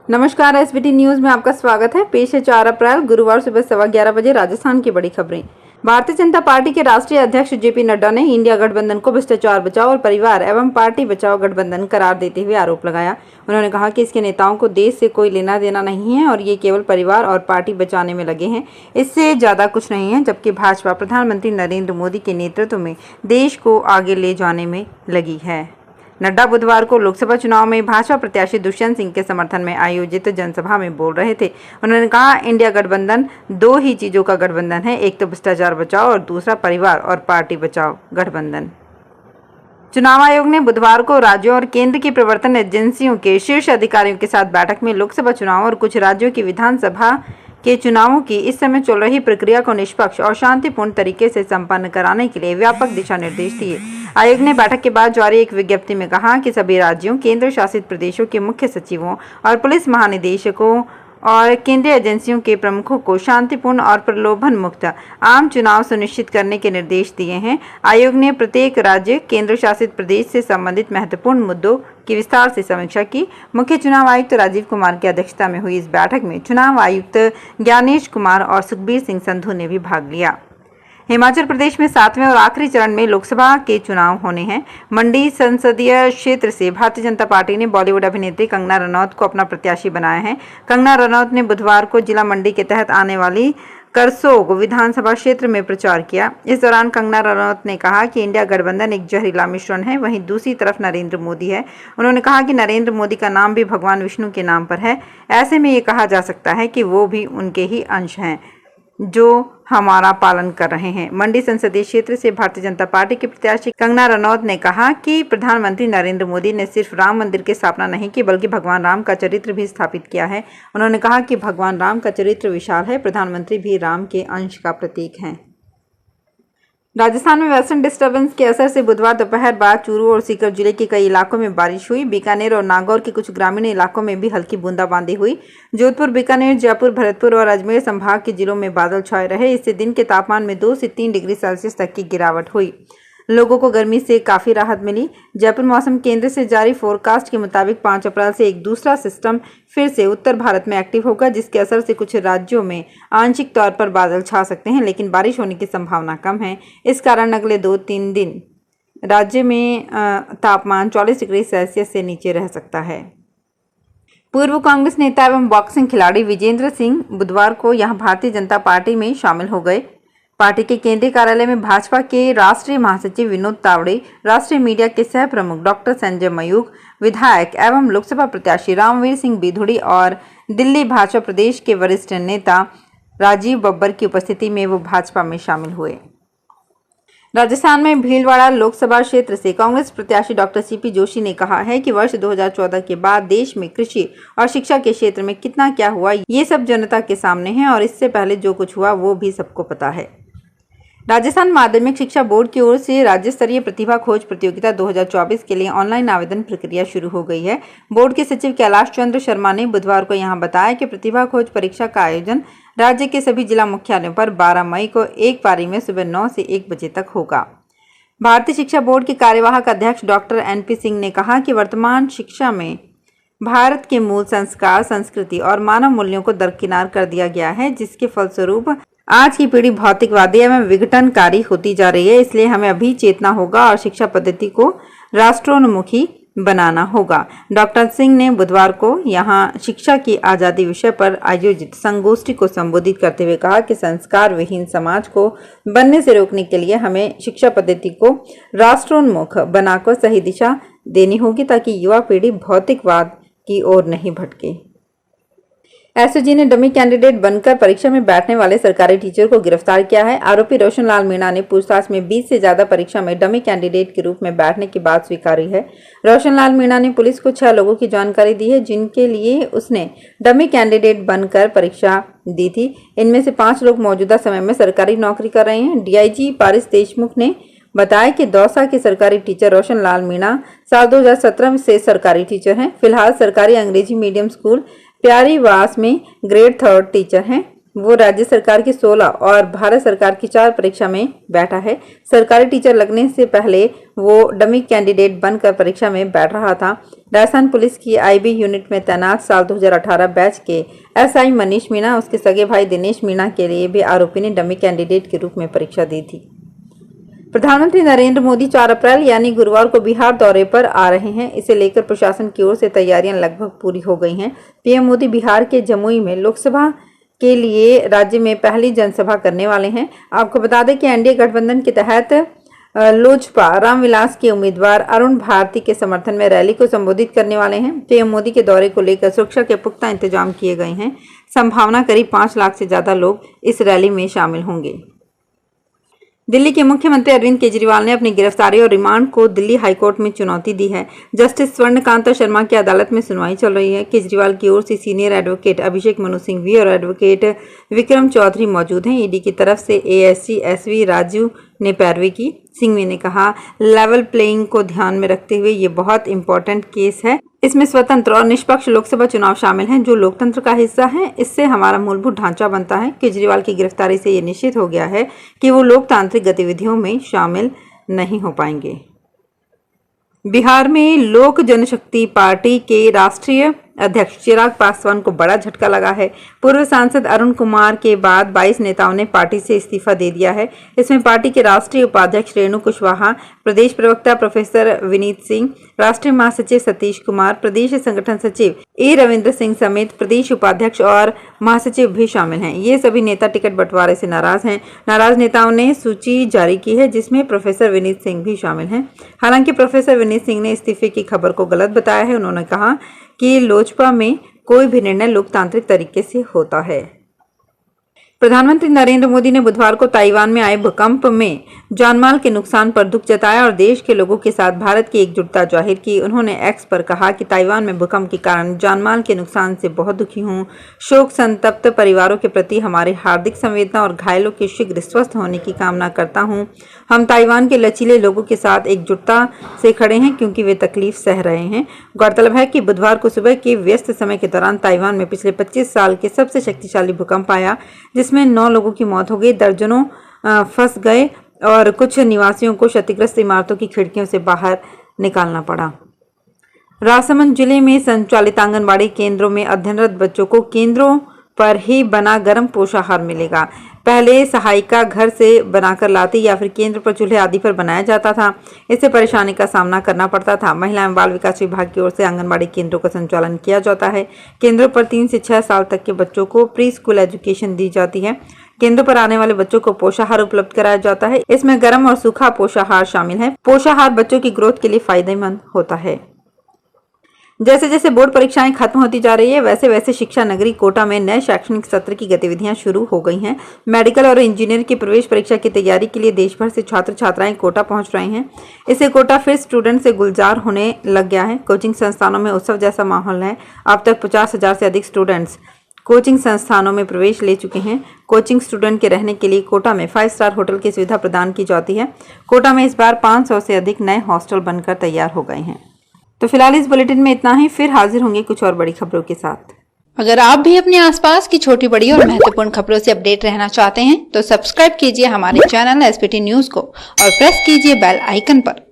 नमस्कार, SBT news में आपका स्वागत है। पेश है 4 अप्रैल गुरुवार सुबह 11:15 बजे राजस्थान की बड़ी खबरें। भारतीय जनता पार्टी के राष्ट्रीय अध्यक्ष जेपी नड्डा ने इंडिया गठबंधन को भ्रष्टाचार बचाओ और परिवार एवं पार्टी बचाओ गठबंधन करार देते हुए आरोप लगाया। उन्होंने कहा कि इसके नेताओं को देश से कोई लेना देना नहीं है और ये केवल परिवार और पार्टी बचाने में लगे हैं, इससे ज्यादा कुछ नहीं है। जबकि भाजपा प्रधानमंत्री नरेंद्र मोदी के नेतृत्व में देश को आगे ले जाने में लगी है। नड्डा बुधवार को लोकसभा चुनाव में भाजपा प्रत्याशी दुष्यंत सिंह के समर्थन में आयोजित जनसभा में बोल रहे थे। उन्होंने कहा, इंडिया गठबंधन दो ही चीजों का गठबंधन है, एक तो भ्रष्टाचार बचाओ और दूसरा परिवार और पार्टी बचाओ गठबंधन। चुनाव आयोग ने बुधवार को राज्यों और केंद्र की प्रवर्तन एजेंसियों के शीर्ष अधिकारियों के साथ बैठक में लोकसभा चुनाव और कुछ राज्यों की विधानसभा के चुनावों की इस समय चल रही प्रक्रिया को निष्पक्ष और शांतिपूर्ण तरीके से संपन्न कराने के लिए व्यापक दिशा निर्देश दिए। आयोग ने बैठक के बाद जारी एक विज्ञप्ति में कहा कि सभी राज्यों, केंद्र शासित प्रदेशों के मुख्य सचिवों और पुलिस महानिदेशकों और केंद्रीय एजेंसियों के प्रमुखों को शांतिपूर्ण और प्रलोभन मुक्त आम चुनाव सुनिश्चित करने के निर्देश दिए हैं। आयोग ने प्रत्येक राज्य, केंद्र शासित प्रदेश से संबंधित महत्वपूर्ण मुद्दों की विस्तार से समीक्षा की। मुख्य चुनाव आयुक्त राजीव कुमार की अध्यक्षता में हुई इस बैठक में चुनाव आयुक्त ज्ञानेश कुमार और सुखबीर सिंह संधू ने भी भाग लिया। हिमाचल प्रदेश में 7वें और आखिरी चरण में लोकसभा के चुनाव होने हैं। मंडी संसदीय क्षेत्र से भारतीय जनता पार्टी ने बॉलीवुड अभिनेत्री कंगना रनौत को अपना प्रत्याशी बनाया है। कंगना रनौत ने बुधवार को जिला मंडी के तहत आने वाली करसोग विधानसभा क्षेत्र में प्रचार किया। इस दौरान कंगना रनौत ने कहा कि इंडिया गठबंधन एक जहरीला मिश्रण है, वहीं दूसरी तरफ नरेंद्र मोदी है। उन्होंने कहा कि नरेंद्र मोदी का नाम भी भगवान विष्णु के नाम पर है। ऐसे में ये कहा जा सकता है कि वो भी उनके ही अंश हैं जो हमारा पालन कर रहे हैं। मंडी संसदीय क्षेत्र से भारतीय जनता पार्टी के प्रत्याशी कंगना रनौत ने कहा कि प्रधानमंत्री नरेंद्र मोदी ने सिर्फ राम मंदिर की स्थापना नहीं की, बल्कि भगवान राम का चरित्र भी स्थापित किया है। उन्होंने कहा कि भगवान राम का चरित्र विशाल है, प्रधानमंत्री भी राम के अंश का प्रतीक हैं। राजस्थान में वेस्टर्न डिस्टर्बेंस के असर से बुधवार दोपहर बाद चूरू और सीकर जिले के कई इलाकों में बारिश हुई। बीकानेर और नागौर के कुछ ग्रामीण इलाकों में भी हल्की बूंदाबांदी हुई। जोधपुर, बीकानेर, जयपुर, भरतपुर और अजमेर संभाग के जिलों में बादल छाए रहे। इससे दिन के तापमान में 2 से 3 डिग्री सेल्सियस तक की गिरावट हुई। लोगों को गर्मी से काफी राहत मिली। जयपुर मौसम केंद्र से जारी फोरकास्ट के मुताबिक 5 अप्रैल से एक दूसरा सिस्टम फिर से उत्तर भारत में एक्टिव होगा, जिसके असर से कुछ राज्यों में आंशिक तौर पर बादल छा सकते हैं, लेकिन बारिश होने की संभावना कम है। इस कारण अगले 2-3 दिन राज्य में तापमान 44 डिग्री सेल्सियस से नीचे रह सकता है। पूर्व कांग्रेस नेता एवं बॉक्सिंग खिलाड़ी विजेंद्र सिंह बुधवार को यहां भारतीय जनता पार्टी में शामिल हो गए। पार्टी के केंद्रीय कार्यालय में भाजपा के राष्ट्रीय महासचिव विनोद तावड़े, राष्ट्रीय मीडिया के सह प्रमुख डॉक्टर संजय मयूख, विधायक एवं लोकसभा प्रत्याशी रामवीर सिंह बिधूड़ी और दिल्ली भाजपा प्रदेश के वरिष्ठ नेता राजीव बब्बर की उपस्थिति में वो भाजपा में शामिल हुए। राजस्थान में भीलवाड़ा लोकसभा क्षेत्र से कांग्रेस प्रत्याशी डॉक्टर सीपी जोशी ने कहा है कि वर्ष 2014 के बाद देश में कृषि और शिक्षा के क्षेत्र में कितना क्या हुआ, ये सब जनता के सामने है और इससे पहले जो कुछ हुआ वो भी सबको पता है। राजस्थान माध्यमिक शिक्षा बोर्ड की ओर से राज्य स्तरीय प्रतिभा खोज प्रतियोगिता 2024 के लिए ऑनलाइन आवेदन प्रक्रिया शुरू हो गई है। बोर्ड के सचिव कैलाश चंद्र शर्मा ने बुधवार को यहां बताया कि प्रतिभा खोज परीक्षा का आयोजन राज्य के सभी जिला मुख्यालयों पर 12 मई को एक पारी में सुबह 9 से 1 बजे तक होगा। भारतीय शिक्षा बोर्ड के कार्यवाहक अध्यक्ष डॉक्टर NP सिंह ने कहा कि वर्तमान शिक्षा में भारत के मूल संस्कार, संस्कृति और मानव मूल्यों को दरकिनार कर दिया गया है, जिसके फलस्वरूप आज की पीढ़ी भौतिकवादी एवं विघटनकारी होती जा रही है। इसलिए हमें अभी चेतना होगा और शिक्षा पद्धति को राष्ट्रोन्मुखी बनाना होगा। डॉक्टर सिंह ने बुधवार को यहां शिक्षा की आज़ादी विषय पर आयोजित संगोष्ठी को संबोधित करते हुए कहा कि संस्कार विहीन समाज को बनने से रोकने के लिए हमें शिक्षा पद्धति को राष्ट्रोन्मुख बनाकर सही दिशा देनी होगी, ताकि युवा पीढ़ी भौतिकवाद की ओर नहीं भटके। एसओजी ने डमी कैंडिडेट बनकर परीक्षा में बैठने वाले सरकारी टीचर को गिरफ्तार किया है। आरोपी रोशन लाल मीणा ने पूछताछ में 20 से ज्यादा परीक्षा में डमी कैंडिडेट के रूप में बैठने की बात स्वीकारी है। रोशन लाल मीणा ने पुलिस को 6 लोगों की जानकारी दी है, जिनके लिए उसने डमी कैंडिडेट बनकर परीक्षा दी थी। इनमें से 5 लोग मौजूदा समय में सरकारी नौकरी कर रहे हैं। डीआईजी पारिस देशमुख ने बताया कि दौसा के सरकारी टीचर रोशन लाल मीणा साल 2017 से सरकारी टीचर हैं। फिलहाल सरकारी अंग्रेजी मीडियम स्कूल प्यारीवास में ग्रेड 3 टीचर हैं। वो राज्य सरकार की 16 और भारत सरकार की 4 परीक्षा में बैठा है। सरकारी टीचर लगने से पहले वो डमी कैंडिडेट बनकर परीक्षा में बैठ रहा था। राजस्थान पुलिस की आईबी यूनिट में तैनात साल 2018 बैच के एसआई मनीष मीणा, उसके सगे भाई दिनेश मीणा के लिए भी आरोपी ने डमी कैंडिडेट के रूप में परीक्षा दी थी। प्रधानमंत्री नरेंद्र मोदी 4 अप्रैल यानी गुरुवार को बिहार दौरे पर आ रहे हैं। इसे लेकर प्रशासन की ओर से तैयारियां लगभग पूरी हो गई हैं। पीएम मोदी बिहार के जमुई में लोकसभा के लिए राज्य में पहली जनसभा करने वाले हैं। आपको बता दें कि एनडीए गठबंधन के तहत लोजपा रामविलास के उम्मीदवार अरुण भारती के समर्थन में रैली को संबोधित करने वाले हैं। पीएम मोदी के दौरे को लेकर सुरक्षा के पुख्ता इंतजाम किए गए हैं। संभावना करीब 5 लाख से ज्यादा लोग इस रैली में शामिल होंगे। दिल्ली के मुख्यमंत्री अरविंद केजरीवाल ने अपनी गिरफ्तारी और रिमांड को दिल्ली हाईकोर्ट में चुनौती दी है। जस्टिस स्वर्णकांता शर्मा की अदालत में सुनवाई चल रही है। केजरीवाल की ओर से सीनियर एडवोकेट अभिषेक मनु सिंघवी और एडवोकेट विक्रम चौधरी मौजूद हैं। ईडी की तरफ से एएससी एसवी राजू ने पैरवी की। सिंघवी ने कहा, लेवल प्लेइंग को ध्यान में रखते हुए ये बहुत इंपॉर्टेंट केस है। इसमें स्वतंत्र और निष्पक्ष लोकसभा चुनाव शामिल हैं, जो लोकतंत्र का हिस्सा है। इससे हमारा मूलभूत ढांचा बनता है। केजरीवाल की गिरफ्तारी से ये निश्चित हो गया है कि वो लोकतांत्रिक गतिविधियों में शामिल नहीं हो पाएंगे। बिहार में लोक जनशक्ति पार्टी के राष्ट्रीय अध्यक्ष चिराग पासवान को बड़ा झटका लगा है। पूर्व सांसद अरुण कुमार के बाद 22 नेताओं ने पार्टी से इस्तीफा दे दिया है। इसमें पार्टी के राष्ट्रीय उपाध्यक्ष रेणु कुशवाहा, प्रदेश प्रवक्ता प्रोफेसर विनीत सिंह, राष्ट्रीय महासचिव सतीश कुमार, प्रदेश संगठन सचिव ए रविंद्र सिंह समेत प्रदेश उपाध्यक्ष और महासचिव भी शामिल हैं। ये सभी नेता टिकट बंटवारे से नाराज हैं। नाराज नेताओं ने सूची जारी की है, जिसमें प्रोफेसर विनीत सिंह भी शामिल हैं। हालांकि प्रोफेसर विनीत सिंह ने इस्तीफे की खबर को गलत बताया है। उन्होंने कहा कि लोजपा में कोई भी निर्णय लोकतांत्रिक तरीके से होता है। प्रधानमंत्री नरेंद्र मोदी ने बुधवार को ताइवान में आए भूकंप में जानमाल के नुकसान पर दुख जताया और देश के लोगों के साथ भारत की एकजुटता जाहिर की। उन्होंने एक्स पर कहा कि ताइवान में भूकंप के कारण जानमाल के नुकसान से बहुत दुखी हूं। शोक संतप्त परिवारों के प्रति हमारी हार्दिक संवेदना और घायलों के शीघ्र स्वस्थ होने की कामना करता हूं। हम ताइवान के लचीले लोगों के साथ एकजुटता से खड़े हैं, क्योंकि वे तकलीफ सह रहे हैं। गौरतलब है कि बुधवार को सुबह के व्यस्त समय के दौरान ताइवान में पिछले 25 साल के सबसे शक्तिशाली भूकंप आया, जिसमें 9 लोगों की मौत हो गई, दर्जनों फंस गए और कुछ निवासियों को क्षतिग्रस्त इमारतों की खिड़कियों से बाहर निकालना पड़ा। राजसमंद जिले में संचालित आंगनबाड़ी केंद्रों में अध्ययनरत बच्चों को केंद्रों पर ही बना गर्म पोषाहार मिलेगा। पहले सहायिका घर से बनाकर लाती या फिर केंद्र पर चूल्हे आदि पर बनाया जाता था। इससे परेशानी का सामना करना पड़ता था। महिला एवं बाल विकास विभाग की ओर से आंगनबाड़ी केंद्रों का संचालन किया जाता है। केंद्रों पर 3 से 6 साल तक के बच्चों को प्री स्कूल एजुकेशन दी जाती है। केंद्रों पर आने वाले बच्चों को पोषाहार उपलब्ध कराया जाता है। इसमें गर्म और सूखा पोषाहार शामिल है। पोषाहार बच्चों की ग्रोथ के लिए फायदेमंद होता है। जैसे जैसे बोर्ड परीक्षाएं खत्म होती जा रही है, वैसे वैसे शिक्षा नगरी कोटा में नए शैक्षणिक सत्र की गतिविधियां शुरू हो गई हैं। मेडिकल और इंजीनियर की प्रवेश परीक्षा की तैयारी के लिए देश भर से छात्र छात्राएं कोटा पहुंच रहे हैं। इससे कोटा फिर स्टूडेंट से गुलजार होने लग गया है। कोचिंग संस्थानों में उत्सव जैसा माहौल है। अब तक 50,000 से अधिक स्टूडेंट्स कोचिंग संस्थानों में प्रवेश ले चुके हैं। कोचिंग स्टूडेंट के रहने के लिए कोटा में 5 स्टार होटल की सुविधा प्रदान की जाती है। कोटा में इस बार 500 से अधिक नए हॉस्टल बनकर तैयार हो गए हैं। तो फिलहाल इस बुलेटिन में इतना ही। फिर हाजिर होंगे कुछ और बड़ी खबरों के साथ। अगर आप भी अपने आसपास की छोटी बड़ी और महत्वपूर्ण खबरों से अपडेट रहना चाहते हैं तो सब्सक्राइब कीजिए हमारे चैनल एसपीटी न्यूज को और प्रेस कीजिए बेल आइकन पर